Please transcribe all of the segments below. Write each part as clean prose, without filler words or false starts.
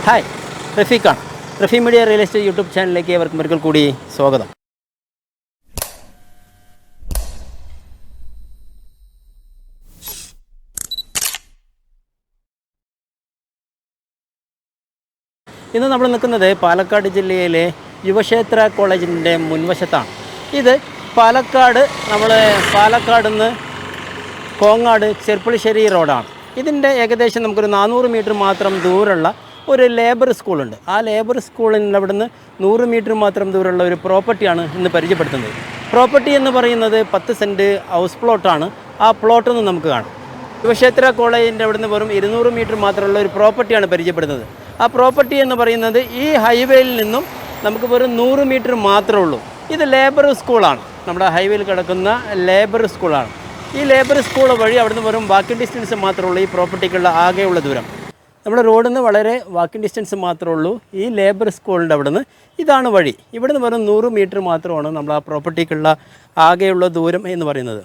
Hi, റഫീഖാണ്. Rafi media real estate YouTube ചാനലിലേക്ക് ഏവർക്കും ഒരിക്കൽ കൂടി സ്വാഗതം. ഇന്ന് നമ്മൾ നിൽക്കുന്നത് പാലക്കാട് ജില്ലയിലെ യുവക്ഷേത്ര കോളേജിൻ്റെ മുൻവശത്താണ്. ഇത് പാലക്കാട് നിന്ന് കോങ്ങാട് ചെർപ്പുളശ്ശേരി റോഡാണ്. ഇതിൻ്റെ ഏകദേശം നമുക്കൊരു 400 മീറ്റർ മാത്രം ദൂരമുള്ള ഒരു ലേബർ സ്കൂളുണ്ട്. ആ ലേബർ സ്കൂളിൽ അവിടുന്ന് 100 മീറ്റർ മാത്രം ദൂരമുള്ള ഒരു പ്രോപ്പർട്ടിയാണ് ഇന്ന് പരിചയപ്പെടുത്തുന്നത്. പ്രോപ്പർട്ടി എന്ന് പറയുന്നത് 10 സെൻറ്റ് ഹൗസ് പ്ലോട്ടാണ്. ആ പ്ലോട്ടൊന്ന് നമുക്ക് കാണാം. യുവക്ഷേത്ര കോളേജിൻ്റെ അവിടുന്ന് വെറും 200 മീറ്റർ മാത്രമുള്ള ഒരു പ്രോപ്പർട്ടിയാണ് പരിചയപ്പെടുന്നത്. ആ പ്രോപ്പർട്ടി എന്ന് പറയുന്നത് ഈ ഹൈവേയിൽ നിന്നും നമുക്ക് വെറും 100 മീറ്റർ മാത്രമേ ഉള്ളൂ. ഇത് ലേബർ സ്കൂളാണ്, നമ്മുടെ ഹൈവേയിൽ കിടക്കുന്ന ലേബർ സ്കൂളാണ്. ഈ ലേബർ സ്കൂൾ വഴി അവിടുന്ന് വെറും വാക്കിംഗ് ഡിസ്റ്റൻസ് മാത്രമേ ഉള്ളൂ ഈ പ്രോപ്പർട്ടിക്കുള്ള ആകെയുള്ള ദൂരം. നമ്മുടെ റോഡിൽ നിന്ന് വളരെ വാക്കിംഗ് ഡിസ്റ്റൻസ് മാത്രമേ ഉള്ളൂ ഈ ലേബർ സ്കൂളിൻ്റെ അവിടുന്ന്. ഇതാണ് വഴി. ഇവിടുന്ന് വെറും 100 മീറ്റർ മാത്രമാണ് നമ്മൾ ആ പ്രോപ്പർട്ടിക്കുള്ള ആകെയുള്ള ദൂരം എന്ന് പറയുന്നത്.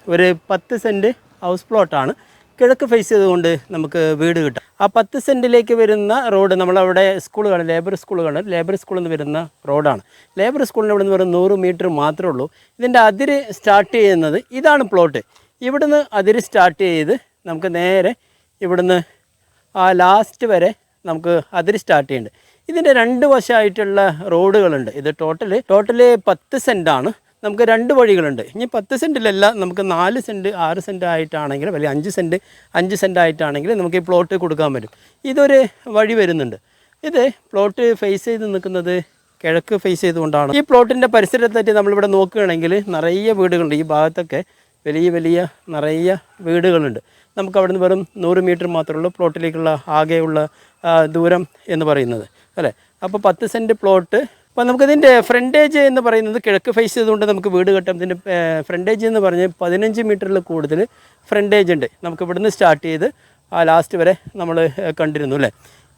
ഒരു 10 സെൻറ്റ് ഹൗസ് പ്ലോട്ടാണ്. കിഴക്ക് ഫേസ് ചെയ്തുകൊണ്ട് നമുക്ക് വീട് കിട്ടാം. ആ 10 സെൻറ്റിലേക്ക് വരുന്ന റോഡ് നമ്മളവിടെ സ്കൂളുകൾ, ലേബർ സ്കൂളിൽ നിന്ന് വരുന്ന റോഡാണ്. ലേബർ സ്കൂളിൻ്റെ ഇവിടെ നിന്ന് വെറും 100 മീറ്റർ മാത്രമേ ഉള്ളൂ. ഇതിൻ്റെ അതിര് സ്റ്റാർട്ട് ചെയ്യുന്നത് ഇതാണ് പ്ലോട്ട്. ഇവിടുന്ന് അതിര് സ്റ്റാർട്ട് ചെയ്ത് നമുക്ക് നേരെ ഇവിടുന്ന് ആ ലാസ്റ്റ് വരെ നമുക്ക് അതിര് സ്റ്റാർട്ട് ചെയ്യുന്നുണ്ട്. ഇതിൻ്റെ 2 വശമായിട്ടുള്ള റോഡുകളുണ്ട്. ഇത് ടോട്ടല് 10 സെൻറ്റാണ്. നമുക്ക് 2 വഴികളുണ്ട്. ഇനി 10 സെൻറ്റിലല്ല, നമുക്ക് 4 സെൻറ്റ് 6 സെൻറ്റ് ആയിട്ടാണെങ്കിൽ, അല്ലെങ്കിൽ 5 സെൻറ്റ് ആയിട്ടാണെങ്കിൽ നമുക്ക് ഈ പ്ലോട്ട് കൊടുക്കാൻ പറ്റും. ഇതൊരു വഴി വരുന്നുണ്ട്. ഇത് പ്ലോട്ട് ഫേസ് ചെയ്ത് നിൽക്കുന്നത് കിഴക്ക് ഫേസ് ചെയ്തുകൊണ്ടാണ്. ഈ പ്ലോട്ടിൻ്റെ പരിസരത്തായിട്ട് നമ്മളിവിടെ നോക്കുകയാണെങ്കിൽ നിറയെ വീടുകളുണ്ട്. ഈ ഭാഗത്തൊക്കെ വലിയ നിറയെ വീടുകളുണ്ട്. നമുക്ക് അവിടെ നിന്ന് വെറും 100 മീറ്റർ മാത്രമുള്ള പ്ലോട്ടിലേക്കുള്ള ആകെയുള്ള ദൂരം എന്ന് പറയുന്നത് അല്ലേ. അപ്പോൾ 10 സെൻറ്റ് പ്ലോട്ട്. അപ്പോൾ നമുക്കിതിൻ്റെ ഫ്രണ്ടേജ് എന്ന് പറയുന്നത് കിഴക്ക് ഫേസ് ചെയ്തുകൊണ്ട് നമുക്ക് വീട് കെട്ടാം. ഇതിൻ്റെ ഫ്രണ്ടേജ് എന്ന് പറഞ്ഞാൽ 15 മീറ്ററിൽ കൂടുതൽ ഫ്രണ്ടേജ് ഉണ്ട്. നമുക്ക് ഇവിടുന്ന് സ്റ്റാർട്ട് ചെയ്ത് ആ ലാസ്റ്റ് വരെ നമ്മൾ കണ്ടിരുന്നു അല്ലേ.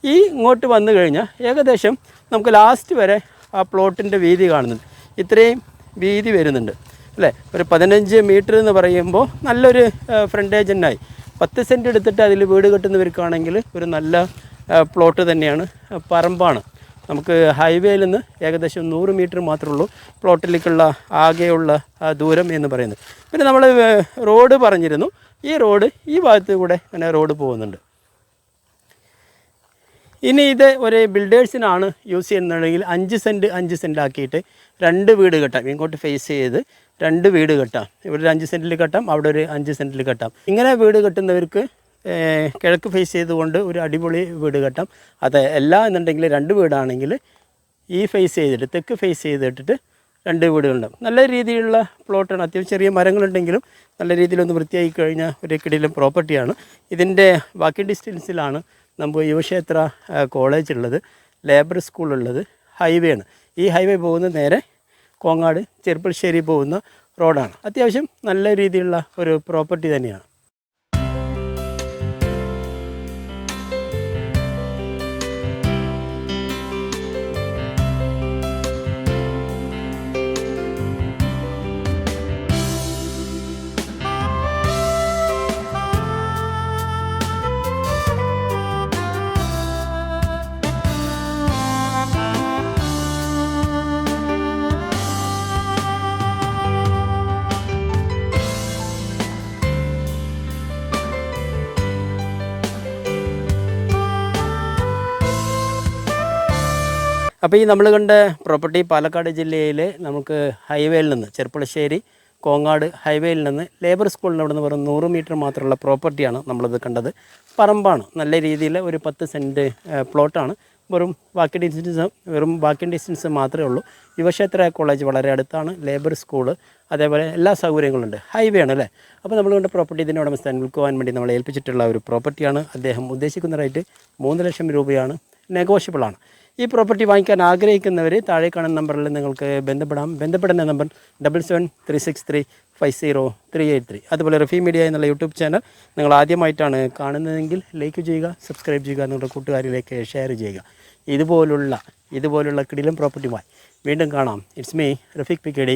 ഈ ഇങ്ങോട്ട് വന്നു കഴിഞ്ഞാൽ ഏകദേശം നമുക്ക് ലാസ്റ്റ് വരെ ആ പ്ലോട്ടിൻ്റെ വീതി കാണുന്നുണ്ട്. ഇത്രയും വീതി വരുന്നുണ്ട് അല്ലേ. ഒരു 15 മീറ്റർ എന്ന് പറയുമ്പോൾ നല്ലൊരു ഫ്രണ്ടേജ് തന്നെയായി. 10 സെൻറ്റ് എടുത്തിട്ട് അതിൽ വീട് കെട്ടുന്നവർക്കാണെങ്കിൽ ഒരു നല്ല പ്ലോട്ട് തന്നെയാണ്. പറമ്പാണ്. നമുക്ക് ഹൈവേയിൽ നിന്ന് ഏകദേശം 100 മീറ്റർ മാത്രമേ ഉള്ളൂ പ്ലോട്ടിലേക്കുള്ള ആകെയുള്ള ദൂരം എന്ന് പറയുന്നത്. പിന്നെ നമ്മൾ റോഡ് പറഞ്ഞിരുന്നു. ഈ റോഡ് ഈ ഭാഗത്ത് കൂടെ അങ്ങനെ റോഡ് പോകുന്നുണ്ട്. ഇനി ഇത് ഒരു ബിൽഡേഴ്സിനാണ് യൂസ് ചെയ്യുന്നുണ്ടെങ്കിൽ 5 സെൻറ്റ് ആക്കിയിട്ട് 2 വീട് കെട്ടാം. ഇങ്ങോട്ട് ഫേസ് ചെയ്ത് 2 വീട് കെട്ടാം. ഇവിടെ ഒരു 5 സെൻറ്റിൽ കെട്ടാം, അവിടെ ഒരു 5 സെൻറ്റിൽ കെട്ടാം. ഇങ്ങനെ വീട് കെട്ടുന്നവർക്ക് കിഴക്ക് ഫേസ് ചെയ്തുകൊണ്ട് ഒരു അടിപൊളി വീട് കെട്ടാം. അത് അല്ല എന്നുണ്ടെങ്കിൽ 2 വീടാണെങ്കിൽ ഈ ഫേസ് ചെയ്തിട്ട് തെക്ക് ഫേസ് ചെയ്തിട്ടിട്ട് 2 വീടുകളുണ്ടാവും. നല്ല രീതിയിലുള്ള പ്ലോട്ടാണ്. അത്യാവശ്യം ചെറിയ മരങ്ങളുണ്ടെങ്കിലും നല്ല രീതിയിലൊന്ന് വൃത്തിയായി കഴിഞ്ഞാൽ ഒരു കിടിലം പ്രോപ്പർട്ടിയാണ്. ഇതിൻ്റെ വാക്കിംഗ് ഡിസ്റ്റൻസിലാണ് നമുക്ക് യുവക്ഷേത്ര കോളേജ് ഉള്ളത്, ലേബർ സ്കൂളുള്ളത്. ഹൈവേ ആണ്. ഈ ഹൈവേ പോകുന്ന നേരെ കോങ്ങാട് ചെർപ്പുളശ്ശേരി പോകുന്ന റോഡാണ്. അത്യാവശ്യം നല്ല രീതിയിലുള്ള ഒരു പ്രോപ്പർട്ടി തന്നെയാണ്. അപ്പോൾ ഈ നമ്മൾ കണ്ട പ്രോപ്പർട്ടി പാലക്കാട് ജില്ലയിൽ നമുക്ക് ഹൈവേയിൽ നിന്ന് ചെർപ്പുളശ്ശേരി കോങ്ങാട് ഹൈവേയിൽ നിന്ന് ലേബർ സ്കൂളിൻ്റെ അവിടെ നിന്ന് വെറും 100 മീറ്റർ മാത്രമുള്ള പ്രോപ്പർട്ടിയാണ് നമ്മളിത് കണ്ടത്. പറമ്പാണ്. നല്ല രീതിയിൽ ഒരു 10 സെൻറ്റ് പ്ലോട്ടാണ്. വെറും വാക്കിംഗ് ഡിസ്റ്റൻസ് മാത്രമേ ഉള്ളൂ. യുവക്ഷേത്ര കോളേജ് വളരെ അടുത്താണ്. ലേബർ സ്കൂള്, അതേപോലെ എല്ലാ സൗകര്യങ്ങളുണ്ട്. ഹൈവേ ആണ് അല്ലേ. അപ്പോൾ നമ്മൾ കണ്ട പ്രോപ്പർട്ടി ഇതിൻ്റെ ഉടമസ്ഥൻ വിൽക്കുവാൻ വേണ്ടി നമ്മളെ ഏൽപ്പിച്ചിട്ടുള്ള ഒരു പ്രോപ്പർട്ടിയാണ്. അദ്ദേഹം ഉദ്ദേശിക്കുന്ന റേറ്റ് 3 ലക്ഷം രൂപയാണ്. നെഗോഷ്യബിളാണ്. ഈ പ്രോപ്പർട്ടി വാങ്ങിക്കാൻ ആഗ്രഹിക്കുന്നവർ താഴെ കാണുന്ന നമ്പറിൽ നിങ്ങൾക്ക് ബന്ധപ്പെടാം. ബന്ധപ്പെടുന്ന നമ്പർ 7736350383. അതുപോലെ റഫീ മീഡിയ എന്നുള്ള യൂട്യൂബ് ചാനൽ നിങ്ങൾ ആദ്യമായിട്ടാണ് കാണുന്നതെങ്കിൽ ലൈക്ക് ചെയ്യുക, സബ്സ്ക്രൈബ് ചെയ്യുക, നിങ്ങളുടെ കൂട്ടുകാരിലേക്ക് ഷെയർ ചെയ്യുക. ഇതുപോലുള്ള കിടിലം പ്രോപ്പർട്ടിയുമായി വീണ്ടും കാണാം. It's me Rafeeq PKD.